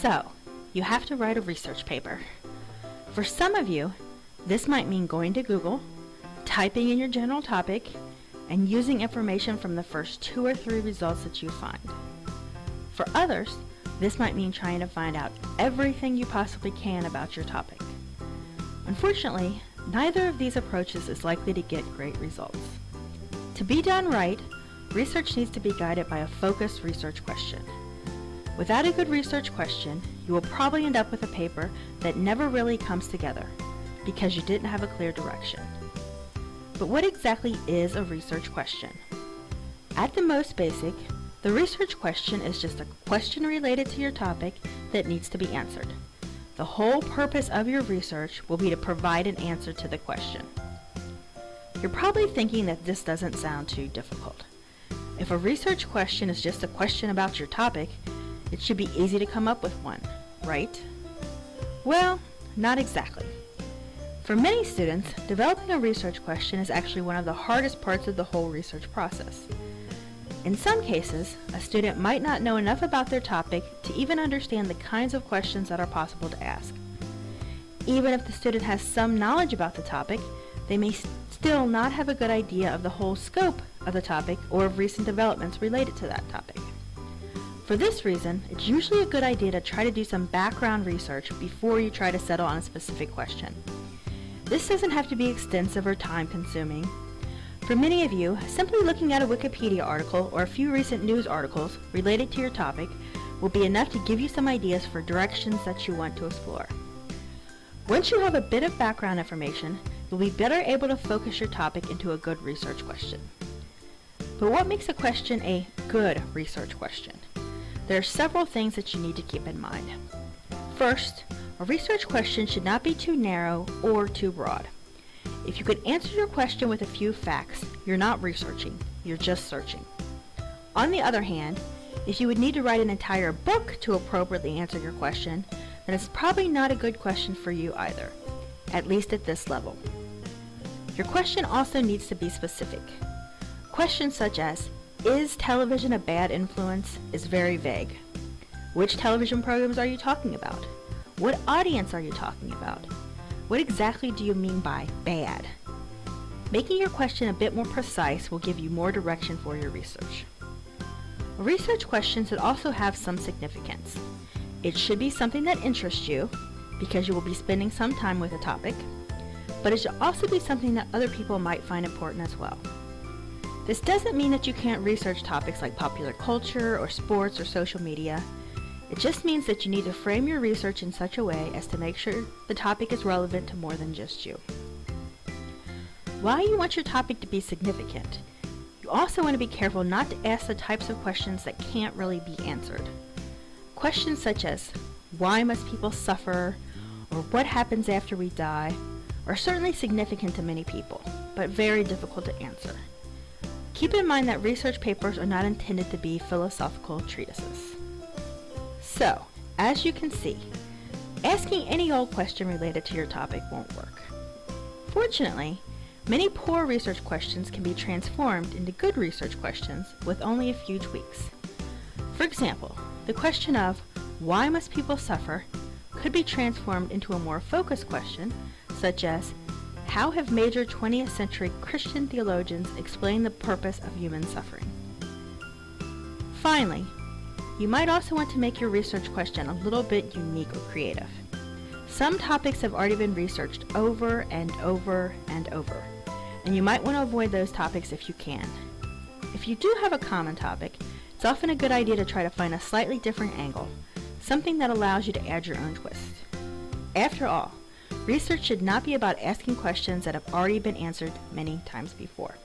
So, you have to write a research paper. For some of you, this might mean going to Google, typing in your general topic, and using information from the first 2 or 3 results that you find. For others, this might mean trying to find out everything you possibly can about your topic. Unfortunately, neither of these approaches is likely to get great results. To be done right, research needs to be guided by a focused research question. Without a good research question, you will probably end up with a paper that never really comes together because you didn't have a clear direction. But what exactly is a research question? At the most basic, the research question is just a question related to your topic that needs to be answered. The whole purpose of your research will be to provide an answer to the question. You're probably thinking that this doesn't sound too difficult. If a research question is just a question about your topic, it should be easy to come up with one, right? Well, not exactly. For many students, developing a research question is actually one of the hardest parts of the whole research process. In some cases, a student might not know enough about their topic to even understand the kinds of questions that are possible to ask. Even if the student has some knowledge about the topic, they may still not have a good idea of the whole scope of the topic or of recent developments related to that topic. For this reason, it's usually a good idea to try to do some background research before you try to settle on a specific question. This doesn't have to be extensive or time-consuming. For many of you, simply looking at a Wikipedia article or a few recent news articles related to your topic will be enough to give you some ideas for directions that you want to explore. Once you have a bit of background information, you'll be better able to focus your topic into a good research question. But what makes a question a good research question? There are several things that you need to keep in mind. First, a research question should not be too narrow or too broad. If you could answer your question with a few facts, you're not researching, you're just searching. On the other hand, if you would need to write an entire book to appropriately answer your question, then it's probably not a good question for you either, at least at this level. Your question also needs to be specific. Questions such as, is television a bad influence, is very vague. Which television programs are you talking about? What audience are you talking about? What exactly do you mean by bad? Making your question a bit more precise will give you more direction for your research. A research question should also have some significance. It should be something that interests you, because you will be spending some time with a topic, but it should also be something that other people might find important as well. This doesn't mean that you can't research topics like popular culture or sports or social media. It just means that you need to frame your research in such a way as to make sure the topic is relevant to more than just you. While you want your topic to be significant, you also want to be careful not to ask the types of questions that can't really be answered. Questions such as, why must people suffer, or what happens after we die, are certainly significant to many people, but very difficult to answer. Keep in mind that research papers are not intended to be philosophical treatises. So, as you can see, asking any old question related to your topic won't work. Fortunately, many poor research questions can be transformed into good research questions with only a few tweaks. For example, the question of, why must people suffer, could be transformed into a more focused question, such as, how have major 20th century Christian theologians explained the purpose of human suffering? Finally, you might also want to make your research question a little bit unique or creative. Some topics have already been researched over and over and over, and you might want to avoid those topics if you can. If you do have a common topic, it's often a good idea to try to find a slightly different angle, something that allows you to add your own twist. After all, research should not be about asking questions that have already been answered many times before.